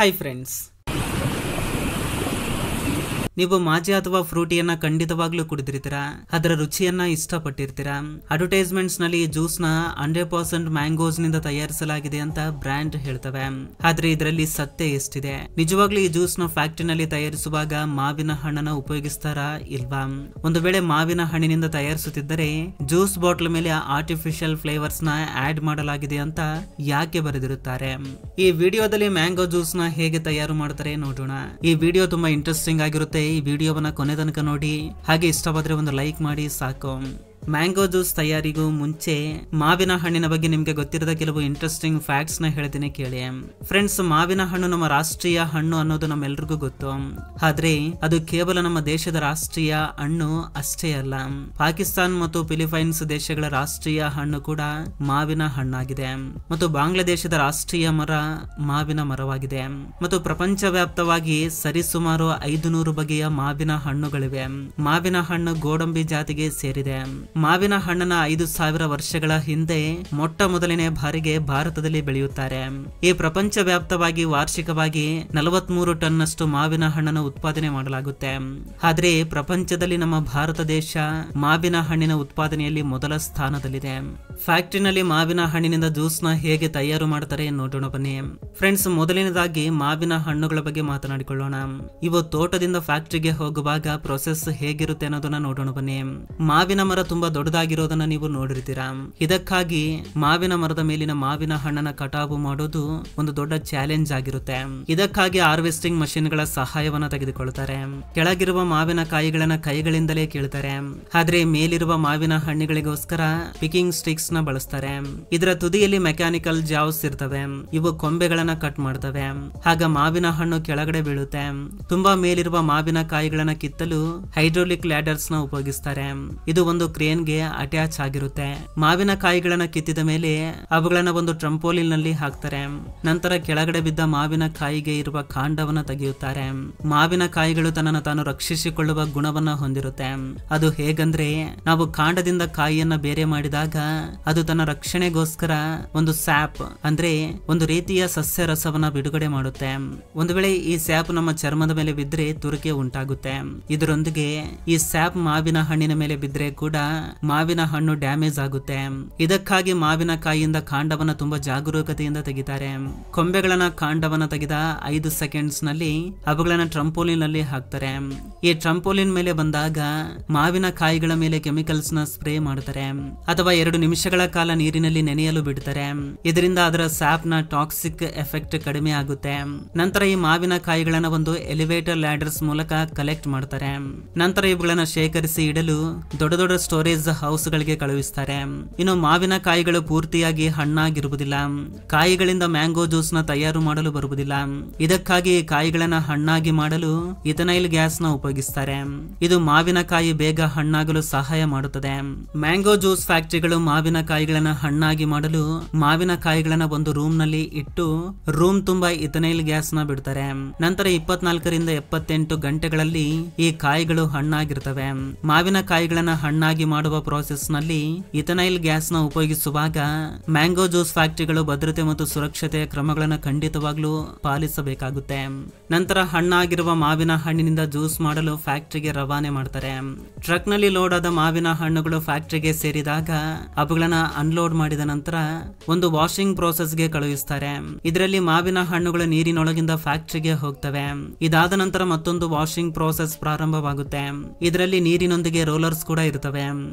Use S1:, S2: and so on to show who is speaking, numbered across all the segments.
S1: Hi friends, ನೀವು ಮಾಜಿ ಅಥವಾ ಫ್ರೂಟಿಯನ್ನ ಖಂಡಿತವಾಗ್ಲೂ ಕುಡಿದಿರ್ತೀರಾ. ಅದರ ರುಚಿಯನ್ನ ಇಷ್ಟಪಟ್ಟಿರ್ತೀರಾ. ಅಡ್ವರ್ಟೈಸ್ಮೆಂಟ್ಸ್ ನಲ್ಲಿ ಈ ಜ್ಯೂಸ್ ನ 100% ಮ್ಯಾಂಗೋಸ್ ನಿಂದ ತಯಾರಿಸಲಾಗಿದೆ ಅಂತ ಬ್ರ್ಯಾಂಡ್ ಹೇಳ್ತವೆ. ಆದ್ರೆ ಇದರಲ್ಲಿ ಸತ್ಯ ಎಷ್ಟಿದೆ? ನಿಜವಾಗ್ಲೂ ಈ ಜ್ಯೂಸ್ ನ ಫ್ಯಾಕ್ಟರಿನಲ್ಲಿ ತಯಾರಿಸುವಾಗ ಮಾವಿನ ಹಣ್ಣನ್ನ ಉಪಯೋಗಿಸ್ತಾರಾ ಇಲ್ವಾ? ಒಂದು ವೇಳೆ ಮಾವಿನ ಹಣ್ಣಿನಿಂದ ತಯಾರಿಸುತ್ತಿದ್ದರೆ ಜ್ಯೂಸ್ ಬಾಟಲ್ ಮೇಲೆ ಆರ್ಟಿಫಿಷಿಯಲ್ ಫ್ಲೇವರ್ಸ್ ನ ಆಡ್ ಮಾಡಲಾಗಿದೆ ಅಂತ ಯಾಕೆ ಬರೆದಿರುತ್ತಾರೆ? ಈ ವಿಡಿಯೋದಲ್ಲಿ ಮ್ಯಾಂಗೋ ಜ್ಯೂಸ್ ನ ಹೇಗೆ ತಯಾರು ಮಾಡ್ತಾರೆ ನೋಡೋಣ. ಈ ವಿಡಿಯೋ ತುಂಬಾ ಇಂಟ್ರೆಸ್ಟಿಂಗ್ ಆಗಿರುತ್ತೆ. ಈ ವಿಡಿಯೋವನ್ನ ಕೊನೆ ತನಕ ನೋಡಿ. ಹಾಗೆ ಇಷ್ಟವಾದ್ರೆ ಒಂದು ಲೈಕ್ ಮಾಡಿ ಸಾಕು. ಮ್ಯಾಂಗೋ ಜ್ಯೂಸ್ ತಯಾರಿಗೂ ಮುಂಚೆ ಮಾವಿನ ಹಣ್ಣಿನ ಬಗ್ಗೆ ನಿಮ್ಗೆ ಗೊತ್ತಿರದ ಕೆಲವು ಇಂಟ್ರೆಸ್ಟಿಂಗ್ ಫ್ಯಾಕ್ಟ್ಸ್ ನ ಹೇಳ್ತೀನಿ ಕೇಳಿ. ಫ್ರೆಂಡ್ಸ್, ಮಾವಿನ ಹಣ್ಣು ನಮ್ಮ ರಾಷ್ಟ್ರೀಯ ಹಣ್ಣು ಅನ್ನೋದು ನಮ್ಮೆಲ್ರಿಗೂ ಗೊತ್ತು. ಆದ್ರೆ ಅದು ಕೇವಲ ನಮ್ಮ ದೇಶದ ರಾಷ್ಟ್ರೀಯ ಹಣ್ಣು ಅಷ್ಟೇ ಅಲ್ಲ. ಪಾಕಿಸ್ತಾನ್ ಮತ್ತು ಫಿಲಿಪೈನ್ಸ್ ದೇಶಗಳ ರಾಷ್ಟ್ರೀಯ ಹಣ್ಣು ಕೂಡ ಮಾವಿನ ಹಣ್ಣಾಗಿದೆ. ಮತ್ತು ಬಾಂಗ್ಲಾದೇಶದ ರಾಷ್ಟ್ರೀಯ ಮರ ಮಾವಿನ ಮರವಾಗಿದೆ. ಮತ್ತು ಪ್ರಪಂಚವ್ಯಾಪ್ತವಾಗಿ ಸರಿಸುಮಾರು 500 ಬಗೆಯ ಮಾವಿನ ಹಣ್ಣುಗಳಿವೆ. ಮಾವಿನ ಹಣ್ಣು ಗೋಡಂಬಿ ಜಾತಿಗೆ ಸೇರಿದೆ. ಮಾವಿನ ಹಣ್ಣನ್ನ 5000 ವರ್ಷಗಳ ಹಿಂದೆ ಮೊಟ್ಟ ಮೊದಲನೇ ಬಾರಿಗೆ ಭಾರತದಲ್ಲಿ ಬೆಳೆಯುತ್ತಾರೆ. ಈ ಪ್ರಪಂಚ ವ್ಯಾಪ್ತವಾಗಿ ವಾರ್ಷಿಕವಾಗಿ 43 ಟನ್ನಷ್ಟು ಮಾವಿನ ಹಣ್ಣನ್ನು ಉತ್ಪಾದನೆ ಮಾಡಲಾಗುತ್ತೆ. ಆದ್ರೆ ಪ್ರಪಂಚದಲ್ಲಿ ನಮ್ಮ ಭಾರತ ದೇಶ ಮಾವಿನ ಹಣ್ಣಿನ ಉತ್ಪಾದನೆಯಲ್ಲಿ ಮೊದಲ ಸ್ಥಾನದಲ್ಲಿದೆ. ಫ್ಯಾಕ್ಟರಿನಲ್ಲಿ ಮಾವಿನ ಹಣ್ಣಿನಿಂದ ಜ್ಯೂಸ್ ನ ಹೇಗೆ ತಯಾರು ಮಾಡ್ತಾರೆ ನೋಡೋಣ ಬನ್ನಿ. ಫ್ರೆಂಡ್ಸ್, ಮೊದಲನೇದಾಗಿ ಮಾವಿನ ಹಣ್ಣುಗಳ ಬಗ್ಗೆ ಮಾತನಾಡಿಕೊಳ್ಳೋಣ. ಇವು ತೋಟದಿಂದ ಫ್ಯಾಕ್ಟರಿಗೆ ಹೋಗುವಾಗ ಪ್ರೊಸೆಸ್ ಹೇಗಿರುತ್ತೆ ಅನ್ನೋದನ್ನ ನೋಡೋಣ ಬನ್ನಿ. ಮಾವಿನ ಮರ ತುಂಬಾ ದೊಡ್ಡದಾಗಿರೋದನ್ನ ನೀವು ನೋಡಿರ್ತೀರಾ. ಇದಕ್ಕಾಗಿ ಮಾವಿನ ಮರದ ಮೇಲಿನ ಮಾವಿನ ಹಣ್ಣನ್ನ ಕಟಾವು ಮಾಡೋದು ಒಂದು ದೊಡ್ಡ ಚಾಲೆಂಜ್ ಆಗಿರುತ್ತೆ. ಇದಕ್ಕಾಗಿ ಹಾರ್ವೆಸ್ಟಿಂಗ್ ಮಷಿನ್ ಗಳ ಸಹಾಯವನ್ನ ತೆಗೆದುಕೊಳ್ತಾರೆ. ಕೆಳಗಿರುವ ಮಾವಿನ ಕಾಯಿಗಳನ್ನ ಕೈಗಳಿಂದಲೇ ಕೀಳ್ತಾರೆ. ಆದ್ರೆ ಮೇಲಿರುವ ಮಾವಿನ ಹಣ್ಣಿಗಳಿಗೋಸ್ಕರ ಪಿಕಿಂಗ್ ಸ್ಟಿಕ್ಸ್ ನ ಬಳಸ್ತಾರೆ. ಇದರ ತುದಿಯಲ್ಲಿ ಮೆಕ್ಯಾನಿಕಲ್ ಜಾವ್ಸ್ ಇರ್ತವೆ. ಇವು ಕೊಂಬೆಗಳನ್ನ ಕಟ್ ಮಾಡ್ತವೆ. ಆಗ ಮಾವಿನ ಹಣ್ಣು ಕೆಳಗಡೆ ಬೀಳುತ್ತೆ. ತುಂಬಾ ಮೇಲಿರುವ ಮಾವಿನ ಕಾಯಿಗಳನ್ನ ಕಿತ್ತಲು ಹೈಡ್ರೋಲಿಕ್ ಲ್ಯಾಡರ್ಸ್ ನ ಉಪಯೋಗಿಸ್ತಾರೆ. ಇದು ಒಂದು ಕ್ರೇನ್ ಗೆ ಅಟ್ಯಾಚ್ ಆಗಿರುತ್ತೆ. ಮಾವಿನ ಕಾಯಿಗಳನ್ನ ಕಿತ್ತಿದ ಮೇಲೆ ಅವುಗಳನ್ನ ಒಂದು ಟ್ರಂಪೋಲಿನ್ ನಲ್ಲಿ ಹಾಕ್ತಾರೆ. ನಂತರ ಕೆಳಗಡೆ ಬಿದ್ದ ಮಾವಿನ ಕಾಯಿಗೆ ಇರುವ ಕಾಂಡವನ್ನ ತೆಗೆಯುತ್ತಾರೆ. ಮಾವಿನ ಕಾಯಿಗಳು ತನ್ನನ್ನು ತಾನು ರಕ್ಷಿಸಿಕೊಳ್ಳುವ ಗುಣವನ್ನ ಹೊಂದಿರುತ್ತೆ. ಅದು ಹೇಗಂದ್ರೆ, ನಾವು ಕಾಂಡದಿಂದ ಕಾಯಿಯನ್ನ ಬೇರೆ ಮಾಡಿದಾಗ ಅದು ತನ್ನ ರಕ್ಷಣೆಗೋಸ್ಕರ ಒಂದು ಸ್ಯಾಪ್ ಅಂದ್ರೆ ಒಂದು ರೀತಿಯ ಸಸ್ಯ ರಸವನ್ನ ಬಿಡುಗಡೆ ಮಾಡುತ್ತೆ. ಒಂದು ವೇಳೆ ಈ ಸ್ಯಾಪ್ ನಮ್ಮ ಚರ್ಮದ ಮೇಲೆ ಬಿದ್ದರೆ ತುರಿಕೆ ಉಂಟಾಗುತ್ತೆ. ಇದರೊಂದಿಗೆ ಈ ಸ್ಯಾಪ್ ಮಾವಿನ ಹಣ್ಣಿನ ಮೇಲೆ ಬಿದ್ದರೆ ಕೂಡ ಮಾವಿನ ಹಣ್ಣು ಡ್ಯಾಮೇಜ್ ಆಗುತ್ತೆ. ಇದಕ್ಕಾಗಿ ಮಾವಿನ ಕಾಯಿಯಿಂದ ಕಾಂಡವನ್ನ ತುಂಬಾ ಜಾಗರೂಕತೆಯಿಂದ ತೆಗಿತಾರೆ. ಕೊಂಬೆಗಳನ್ನ ಕಾಂಡವನ್ನ ತೆಗೆದ 5 ಸೆಕೆಂಡ್ಸ್ ನಲ್ಲಿ ಅವುಗಳನ್ನ ಟ್ರಂಪೋಲಿನ್ ನಲ್ಲಿ ಹಾಕ್ತಾರೆ. ಈ ಟ್ರಂಪೋಲಿನ್ ಮೇಲೆ ಬಂದಾಗ ಮಾವಿನ ಕಾಯಿಗಳ ಮೇಲೆ ಕೆಮಿಕಲ್ಸ್ ನ ಸ್ಪ್ರೇ ಮಾಡ್ತಾರೆ ಅಥವಾ 2 ನಿಮಿಷಗಳ ಕಾಲ ನೀರಿನಲ್ಲಿ ನೆನೆಯಲು ಬಿಡ್ತಾರೆ. ಇದರಿಂದ ಅದರ ಸ್ಯಾಪ್ ನ ಟಾಕ್ಸಿಕ್ ಎಫೆಕ್ಟ್ ಕಡಿಮೆ ಆಗುತ್ತೆ. ನಂತರ ಈ ಮಾವಿನ ಕಾಯಿಗಳನ್ನ ಒಂದು ಎಲಿವೇಟರ್ ಲ್ಯಾಡರ್ಸ್ ಮೂಲಕ ಕಲೆಕ್ಟ್ ಮಾಡ್ತಾರೆ. ನಂತರ ಇವುಗಳನ್ನ ಶೇಖರಿಸಿ ಇಡಲು ದೊಡ್ಡ ದೊಡ್ಡ ಸ್ಟೋರೇಜ್ ಹೌಸ್ ಗಳಿಗೆ ಕಳುಹಿಸ್ತಾರೆ. ಇನ್ನು ಮಾವಿನ ಕಾಯಿಗಳು ಪೂರ್ತಿಯಾಗಿ ಹಣ್ಣಾಗಿರುವುದಿಲ್ಲ. ಕಾಯಿಗಳಿಂದ ಮ್ಯಾಂಗೋ ಜ್ಯೂಸ್ ನ ತಯಾರು ಮಾಡಲು ಬರುವುದಿಲ್ಲ. ಇದಕ್ಕಾಗಿ ಕಾಯಿಗಳನ್ನ ಹಣ್ಣಾಗಿ ಮಾಡಲು ಇಥನೈಲ್ ಗ್ಯಾಸ್ ನ ಉಪಯೋಗಿಸ್ತಾರೆ. ಇದು ಮಾವಿನ ಕಾಯಿ ಬೇಗ ಹಣ್ಣಾಗಲು ಸಹಾಯ ಮಾಡುತ್ತದೆ. ಮ್ಯಾಂಗೋ ಜ್ಯೂಸ್ ಫ್ಯಾಕ್ಟರಿಗಳು ಮಾವಿನ ಕಾಯಿಗಳನ್ನ ಹಣ್ಣಾಗಿ ಮಾಡಲು ಮಾವಿನ ಕಾಯಿಗಳನ್ನ ಒಂದು ರೂಮ್ ನಲ್ಲಿ ಇಟ್ಟು ರೂಮ್ ತುಂಬಾ ಇಥನೈಲ್ ಗ್ಯಾಸ್ ನ ಬಿಡ್ತಾರೆ. ನಂತರ 24 ರಿಂದ 78 ಗಂಟೆಗಳಲ್ಲಿ ಈ ಕಾಯಿಗಳು ಹಣ್ಣಾಗಿರ್ತವೆ. ಮಾವಿನ ಕಾಯಿಗಳನ್ನ ಹಣ್ಣಾಗಿ ಮಾಡುವ ಪ್ರೋಸೆಸ್ ನಲ್ಲಿ ಇಥನೈಲ್ ಗ್ಯಾಸ್ ನ ಉಪಯೋಗಿಸುವಾಗ ಮ್ಯಾಂಗೋ ಜ್ಯೂಸ್ ಫ್ಯಾಕ್ಟರಿಗಳು ಭದ್ರತೆ ಮತ್ತು ಸುರಕ್ಷತೆಯ ಕ್ರಮಗಳನ್ನು ಖಂಡಿತವಾಗ್ಲೂ ಪಾಲಿಸಬೇಕಾಗುತ್ತೆ. ನಂತರ ಹಣ್ಣಾಗಿರುವ ಮಾವಿನ ಹಣ್ಣಿನಿಂದ ಜ್ಯೂಸ್ ಮಾಡಲು ಫ್ಯಾಕ್ಟರಿಗೆ ರವಾನೆ ಮಾಡ್ತಾರೆ. ಟ್ರಕ್ ನಲ್ಲಿ ಲೋಡ್ ಆದ ಮಾವಿನ ಹಣ್ಣುಗಳು ಫ್ಯಾಕ್ಟರಿಗೆ ಸೇರಿದಾಗ ಅವುಗಳನ್ನ ಅನ್ಲೋಡ್ ಮಾಡಿದ ನಂತರ ಒಂದು ವಾಷಿಂಗ್ ಪ್ರೋಸೆಸ್ ಗೆ ಕಳುಹಿಸ್ತಾರೆ. ಇದರಲ್ಲಿ ಮಾವಿನ ಹಣ್ಣುಗಳು ನೀರಿನೊಳಗಿಂದ ಫ್ಯಾಕ್ಟರಿಗೆ ಹೋಗ್ತವೆ. ಇದಾದ ನಂತರ ಮತ್ತೊಂದು ವಾಷಿಂಗ್ ಪ್ರೋಸೆಸ್ ಪ್ರಾರಂಭವಾಗುತ್ತೆ. ಇದರಲ್ಲಿ ನೀರಿನೊಂದಿಗೆ ರೋಲರ್ಸ್ ಕೂಡ ಇರ್ತವೆ.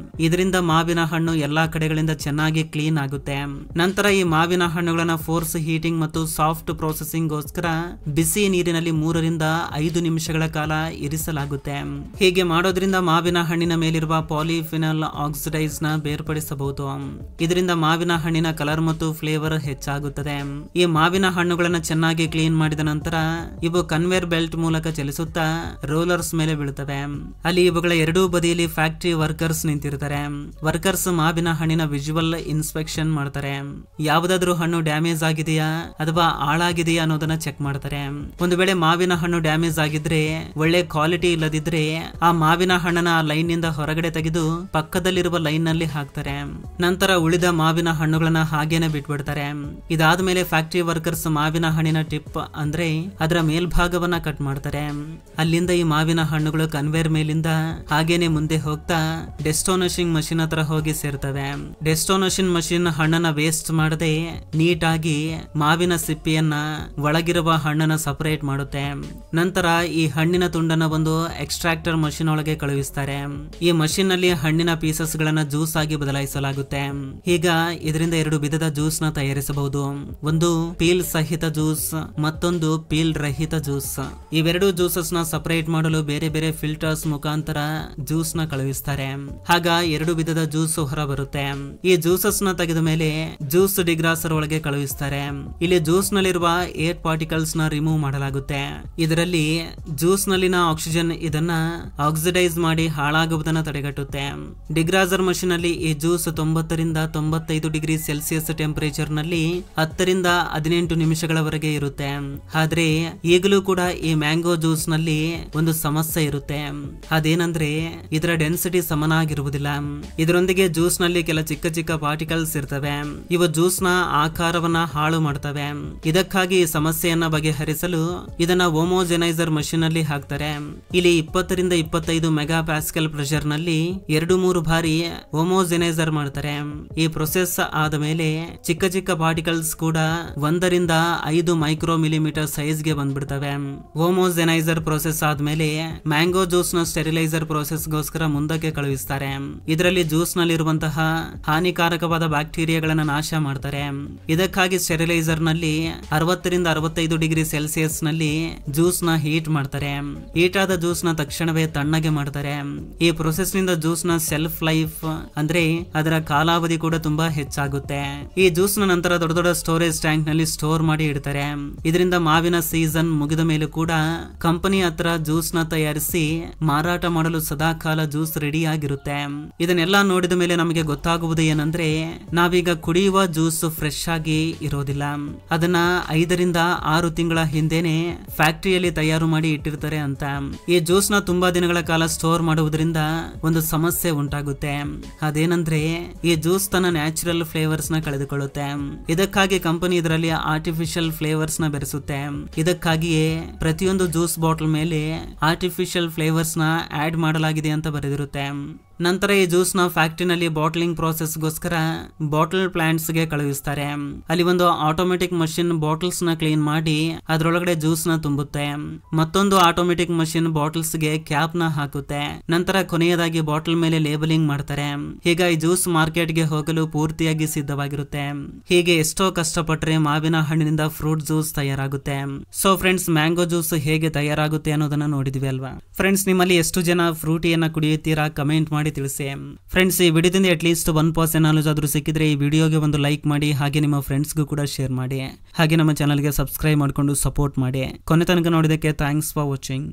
S1: ಇದರಿಂದ ಮಾವಿನ ಹಣ್ಣು ಎಲ್ಲಾ ಕಡೆಗಳಿಂದ ಚೆನ್ನಾಗಿ ಕ್ಲೀನ್ ಆಗುತ್ತೆ. ನಂತರ ಈ ಮಾವಿನ ಹಣ್ಣುಗಳನ್ನ ಫೋರ್ಸ್ ಹೀಟಿಂಗ್ ಮತ್ತು ಸಾಫ್ಟ್ ಪ್ರೊಸೆಸಿಂಗ್ ಗೋಸ್ಕರ ಬಿಸಿ ನೀರಿನಲ್ಲಿ 3 ರಿಂದ 5 ನಿಮಿಷಗಳ ಕಾಲ ಇರಿಸಲಾಗುತ್ತೆ. ಹೀಗೆ ಮಾಡೋದ್ರಿಂದ ಮಾವಿನ ಹಣ್ಣಿನ ಮೇಲಿರುವ ಪಾಲಿಫಿನಾಲ್ ಆಕ್ಸಿಡೈಸ್ ನ ಬೇರ್ಪಡಿಸಬಹುದು. ಇದರಿಂದ ಮಾವಿನ ಹಣ್ಣಿನ ಕಲರ್ ಮತ್ತು ಫ್ಲೇವರ್ ಹೆಚ್ಚಾಗುತ್ತದೆ. ಈ ಮಾವಿನ ಹಣ್ಣುಗಳನ್ನ ಚೆನ್ನಾಗಿ ಕ್ಲೀನ್ ಮಾಡಿದ ನಂತರ ಇವು ಕನ್ವೇರ್ ಬೆಲ್ಟ್ ಮೂಲಕ ಚಲಿಸುತ್ತಾ ರೋಲರ್ಸ್ ಮೇಲೆ ಬೀಳುತ್ತವೆ. ಅಲ್ಲಿ ಇವುಗಳ ಎರಡೂ ಬದಿಯಲ್ಲಿ ಫ್ಯಾಕ್ಟರಿ ವರ್ಕರ್ಸ್ ನಿಂತಿರ್ತಾರೆ. ವರ್ಕರ್ಸ್ ಮಾವಿನ ಹಣ್ಣಿನ ವಿಜುವಲ್ ಇನ್ಸ್ಪೆಕ್ಷನ್ ಮಾಡ್ತಾರೆ. ಯಾವುದಾದ್ರೂ ಹಣ್ಣು ಡ್ಯಾಮೇಜ್ ಆಗಿದೆಯಾ ಅಥವಾ ಹಾಳಾಗಿದೆಯಾ ಅನ್ನೋದನ್ನ ಚೆಕ್ ಮಾಡ್ತಾರೆ. ಒಂದು ವೇಳೆ ಮಾವಿನ ಹಣ್ಣು ಡ್ಯಾಮೇಜ್ ಆಗಿದ್ರೆ, ಒಳ್ಳೆ ಕ್ವಾಲಿಟಿ ಇಲ್ಲದಿದ್ರೆ ಆ ಮಾವಿನ ಹಣ್ಣನ್ನ ಆ ಲೈನ್ ನಿಂದ ಹೊರಗಡೆ ತೆಗೆದು ಪಕ್ಕದಲ್ಲಿರುವ ಲೈನ್ ನಲ್ಲಿ ಹಾಕ್ತಾರೆ. ನಂತರ ಉಳಿದ ಮಾವಿನ ಹಣ್ಣುಗಳನ್ನ ಹಾಗೇನೆ ಬಿಟ್ಬಿಡ್ತಾರೆ. ಇದಾದ್ಮೇಲೆ ಫ್ಯಾಕ್ಟರಿ ವರ್ಕರ್ಸ್ ಮಾವಿನ ಹಣ್ಣಿನ ಟಿಪ್ ಅಂದ್ರೆ ಅದರ ಮೇಲ್ಭಾಗವನ್ನ ಕಟ್ ಮಾಡ್ತಾರೆ. ಅಲ್ಲಿಂದ ಈ ಮಾವಿನ ಹಣ್ಣುಗಳು ಕನ್ವೇರ್ ಮೇಲಿಂದ ಹಾಗೇನೆ ಮುಂದೆ ಹೋಗ್ತಾ ಡೆಸ್ಟೋನೇಷನ್ ಮಷಿನ್ ಹತ್ರ ಹೋಗಿ ಸೇರ್ತವೆ. ಡೆಸ್ಟೋನೇಷನ್ ಮಷಿನ್ ಹಣ್ಣನ್ನ ವೇಸ್ಟ್ ಮಾಡದೆ ನೀಟಾಗಿ ಮಾವಿನ ಸಿಪ್ಪಿಯನ್ನ ಒಳಗಿರುವ ಹಣ್ಣನ್ನ ಸಪರೇಟ್ ಮಾಡುತ್ತೆ. ನಂತರ ಈ ಹಣ್ಣಿನ ತುಂಡನ್ನ ಒಂದು ಎಕ್ಸ್ಟ್ರಾಕ್ಟರ್ ಮಷಿನ್ ಒಳಗೆ ಕಳುಹಿಸ್ತಾರೆ. ಈ ಮಷಿನ್ ನಲ್ಲಿ ಹಣ್ಣಿನ ಪೀಸಸ್ ಗಳನ್ನ ಜ್ಯೂಸ್ ಆಗಿ ಬದಲಾಯಿಸಲಾಗುತ್ತೆ. ಈಗ ಇದರಿಂದ 2 ವಿಧದ ಜ್ಯೂಸ್ ನ ತಯಾರಿಸಬಹುದು. ಒಂದು ಪೀಲ್ ಸಹಿತ ಜ್ಯೂಸ್, ಮತ್ತೊಂದು ಪೀಲ್ ರಹಿತ ಜ್ಯೂಸ್. ಇವೆರಡು ಜ್ಯೂಸಸ್ ನ ಸಪರೇಟ್ ಮಾಡಲು ಬೇರೆ ಬೇರೆ ಫಿಲ್ಟರ್ಸ್ ಮುಖಾಂತರ ಜ್ಯೂಸ್ ನ ಕಳುಹಿಸ್ತಾರೆ. ಆಗ 2 ವಿಧದ ಜ್ಯೂಸ್ ಹೊರ ಬರುತ್ತೆ. ಈ ಜ್ಯೂಸಸ್ ನ ತೆಗೆದ ಮೇಲೆ ಜ್ಯೂಸ್ ಡಿಗ್ರಾಸರ್ ಒಳಗೆ ಕಳುಹಿಸ್ತಾರೆ. ಇಲ್ಲಿ ಜ್ಯೂಸ್ ನಲ್ಲಿರುವ ಏರ್ ಪಾರ್ಟಿಕಲ್ಸ್ ನ ರಿಮೂವ್ ಮಾಡಲಾಗುತ್ತೆ. ಇದರಲ್ಲಿ ಜ್ಯೂಸ್ ನಲ್ಲಿನ ಆಕ್ಸಿಜನ್ ಇದನ್ನ ಆಕ್ಸಿಡೈಸ್ ಮಾಡಿ ಹಾಳಾಗುವುದನ್ನು ತಡೆಗಟ್ಟುತ್ತೆ. ಡಿಗ್ರಾಸರ್ ಮಷಿನ್ ಅಲ್ಲಿ ಈ ಜ್ಯೂಸ್ 90 ರಿಂದ 95 ಡಿಗ್ರಿ ಸೆಲ್ಸಿಯಸ್ ಟೆಂಪರೇಚರ್ ನಲ್ಲಿ 10 ರಿಂದ 18 ನಿಮಿಷಗಳವರೆಗೆ ಇರುತ್ತೆ. ಆದ್ರೆ ಈಗಲೂ ಕೂಡ ಈ ಮ್ಯಾಂಗೋ ಜ್ಯೂಸ್ ನಲ್ಲಿ ಒಂದು ಸಮಸ್ಯೆ ಇರುತ್ತೆ. ಅದೇನಂದ್ರೆ ಇದರ ಡೆನ್ಸಿಟಿ ಸಮನಾಗಿರುವುದಿಲ್ಲ. ಇದರೊಂದಿಗೆ ಜ್ಯೂಸ್ ನಲ್ಲಿ ಕೆಲ ಚಿಕ್ಕ ಚಿಕ್ಕ ಪಾರ್ಟಿಕಲ್ಸ್ ಇರ್ತವೆ. ಇವು ಜ್ಯೂಸ್ ನ ಆಕಾರವನ್ನ ಹಾಳು ಮಾಡ್ತವೆ. ಇದಕ್ಕಾಗಿ ಈ ಸಮಸ್ಯೆಯನ್ನ ಬಗೆಹರಿಸಲು ಇದನ್ನ ಹೋಮೋಜೆನೈಸರ್ ಮಷಿನ್ ಅಲ್ಲಿ ಹಾಕ್ತಾರೆ. ಇಲ್ಲಿ 20 ರಿಂದ 25 ಮೆಗಾ ಪ್ಯಾಸ್ಕಲ್ ಪ್ರೆಷರ್ ನಲ್ಲಿ 2-3 ಬಾರಿ ಹೋಮೋಜೆನೈಸರ್ ಮಾಡ್ತಾರೆ. ಈ ಪ್ರೊಸೆಸ್ ಆದ ಮೇಲೆ ಚಿಕ್ಕ ಚಿಕ್ಕ ಪಾರ್ಟಿಕಲ್ಸ್ ಕೂಡ 1 ರಿಂದ 5 ಮೈಕ್ರೋ ಮಿಲಿಮೀಟರ್ ಸೈಜ್ ಗೆ ಬಂದ್ಬಿಡ್ತವೆ. ಹೋಮೋಜೆನೈಸರ್ ಪ್ರೊಸೆಸ್ ಆದ್ಮೇಲೆ ಮ್ಯಾಂಗೋ ಜ್ಯೂಸ್ ನ ಸ್ಟೆರಿಲೈಸರ್ ಪ್ರೊಸೆಸ್ ಗೋಸ್ಕರ ಮುಂದಕ್ಕೆ ಕಳುಹಿಸ್ತಾರೆ. ಇದರಲ್ಲಿ ಜ್ಯೂಸ್ ನಲ್ಲಿರುವಂತಹ ಹಾನಿಕಾರಕವಾದ ಬ್ಯಾಕ್ಟೀರಿಯಾಗಳನ್ನ ನಾಶ ಮಾಡ್ತಾರೆ. ಇದಕ್ಕಾಗಿ ಸ್ಟೆರಿಲೈಸರ್ ನಲ್ಲಿ 60 ರಿಂದ 65 ಡಿಗ್ರಿ ಸೆಲ್ಸಿಯಸ್ ನಲ್ಲಿ ಜ್ಯೂಸ್ ನ ಹೀಟ್ ಮಾಡ್ತಾರೆ. ಹೀಟ್ ಆದ ಜ್ಯೂಸ್ ನ ತಕ್ಷಣವೇ ತಣ್ಣಗೆ ಮಾಡ್ತಾರೆ. ಈ ಪ್ರೊಸೆಸ್ ನಿಂದ ಜ್ಯೂಸ್ ನ ಸೆಲ್ಫ್ ಲೈಫ್ ಅಂದ್ರೆ ಅದರ ಕಾಲಾವಧಿ ಕೂಡ ತುಂಬಾ ಹೆಚ್ಚಾಗುತ್ತೆ. ಈ ಜ್ಯೂಸ್ ನ ನಂತರ ದೊಡ್ಡ ದೊಡ್ಡ ಸ್ಟೋರೇಜ್ ಟ್ಯಾಂಕ್ ನಲ್ಲಿ ಸ್ಟೋರ್ ಮಾಡಿ ಇಡ್ತಾರೆ. ಇದರಿಂದ ಮಾವಿನ ಸೀಸನ್ ಮುಗಿದ ಮೇಲೆ ಕೂಡ ಕಂಪನಿ ಹತ್ರ ಜ್ಯೂಸ್ ನ ತಯಾರಿಸಿ ಮಾರಾಟ ಮಾಡಲು ಸದಾ ಕಾಲ ಜ್ಯೂಸ್ ರೆಡಿ ಆಗಿರುತ್ತೆ. ಇದನ್ನೆಲ್ಲ ನೋಡಿದ ಮೇಲೆ ನಮಗೆ ಗೊತ್ತಾಗುವುದು ಏನಂದ್ರೆ ನಾವೀಗ ಕುಡಿಯುವ ಜ್ಯೂಸ್ ಫ್ರೆಶ್ ಆಗಿ ಇರೋದಿಲ್ಲ. ಅದನ್ನ 5 ರಿಂದ 6 ತಿಂಗಳ ಹಿಂದೆನೆ ಫ್ಯಾಕ್ಟರಿಯಲ್ಲಿ ತಯಾರು ಮಾಡಿ ಇಟ್ಟಿರ್ತಾರೆ ಅಂತ. ಈ ಜ್ಯೂಸ್ ನ ತುಂಬಾ ದಿನಗಳ ಕಾಲ ಸ್ಟೋರ್ ಮಾಡುವುದರಿಂದ ಒಂದು ಸಮಸ್ಯೆ ಉಂಟಾಗುತ್ತೆ. ಅದೇನಂದ್ರೆ ಈ ಜ್ಯೂಸ್ ತನ್ನ ನ್ಯಾಚುರಲ್ ಫ್ಲೇವರ್ಸ್ ನ ಕಳೆದುಕೊಳ್ಳುತ್ತೆ. ಇದಕ್ಕಾಗಿ ಕಂಪನಿ ಇದರಲ್ಲಿ ಆರ್ಟಿಫಿಷಿಯಲ್ ಫ್ಲೇವರ್ಸ್ ನ ಬೆರೆಸುತ್ತೆ. ಇದಕ್ಕಾಗಿಯೇ ಪ್ರತಿಯೊಂದು ಜ್ಯೂಸ್ ಬಾಟಲ್ ಮೇಲೆ ಆರ್ಟಿಫಿಷಿಯಲ್ ಫ್ಲೇವರ್ಸ್ ನ ಆಡ್ ಮಾಡಲಾಗಿದೆ ಅಂತ ಬರೆದಿರುತ್ತೆ. ನಂತರ ಈ ಜ್ಯೂಸ್ ನ ಫ್ಯಾಕ್ಟರಿನಲ್ಲಿ ಬಾಟ್ಲಿಂಗ್ ಪ್ರಾಸೆಸ್ ಗೋಸ್ಕರ ಬಾಟಲ್ ಪ್ಲಾಂಟ್ಸ್ ಗೆ ಕಳುಹಿಸ್ತಾರೆ. ಅಲ್ಲಿ ಒಂದು ಆಟೋಮೆಟಿಕ್ ಮಷಿನ್ ಬಾಟಲ್ಸ್ ನ ಕ್ಲೀನ್ ಮಾಡಿ ಅದರೊಳಗಡೆ ಜ್ಯೂಸ್ ನ ತುಂಬುತ್ತೆ. ಮತ್ತೊಂದು ಆಟೋಮೆಟಿಕ್ ಮಷಿನ್ ಬಾಟಲ್ಸ್ ಗೆ ಕ್ಯಾಪ್ ನ ಹಾಕುತ್ತೆ. ನಂತರ ಕೊನೆಯದಾಗಿ ಬಾಟಲ್ ಮೇಲೆ ಲೇಬಲಿಂಗ್ ಮಾಡ್ತಾರೆ. ಈಗ ಈ ಜ್ಯೂಸ್ ಮಾರ್ಕೆಟ್ ಗೆ ಹೋಗಲು ಪೂರ್ತಿಯಾಗಿ ಸಿದ್ಧವಾಗಿರುತ್ತೆ. ಹೀಗೆ ಎಷ್ಟೋ ಕಷ್ಟಪಟ್ಟರೆ ಮಾವಿನ ಹಣ್ಣಿನಿಂದ ಫ್ರೂಟ್ ಜ್ಯೂಸ್ ತಯಾರಾಗುತ್ತೆ. ಸೊ ಫ್ರೆಂಡ್ಸ್, ಮ್ಯಾಂಗೋ ಜ್ಯೂಸ್ ಹೇಗೆ ತಯಾರಾಗುತ್ತೆ ಅನ್ನೋದನ್ನ ನೋಡಿದ್ವಿ ಅಲ್ವಾ. ಫ್ರೆಂಡ್ಸ್, ನಿಮ್ಮಲ್ಲಿ ಎಷ್ಟು ಜನ ಫ್ರೂಟಿಯನ್ನ ಕುಡಿಯುತ್ತೀರಾ ಕಮೆಂಟ್ ಮಾಡಿ ತಿಳಿಸಿ. ಫ್ರೆಂಡ್ಸ್, ಈ ವಿಡಿಯೋದಿಂದ ಅಟ್ಲೀಸ್ಟ್ 1% ನಾಲೆಜ್ ಆದ್ರೂ ಸಿಕ್ಕಿದ್ರೆ ಈ ವಿಡಿಯೋಗೆ ಒಂದು ಲೈಕ್ ಮಾಡಿ, ಹಾಗೆ ನಿಮ್ಮ ಫ್ರೆಂಡ್ಸ್ಗೂ ಕೂಡ ಶೇರ್ ಮಾಡಿ, ಹಾಗೆ ನಮ್ಮ ಚಾನಲ್ಗೆ ಸಬ್ಸ್ಕ್ರೈಬ್ ಮಾಡಿಕೊಂಡು ಸಪೋರ್ಟ್ ಮಾಡಿ. ಕೊನೆ ತನಕ ನೋಡಿದಕ್ಕೆ ಥ್ಯಾಂಕ್ಸ್ ಫಾರ್ ವಾಚಿಂಗ್.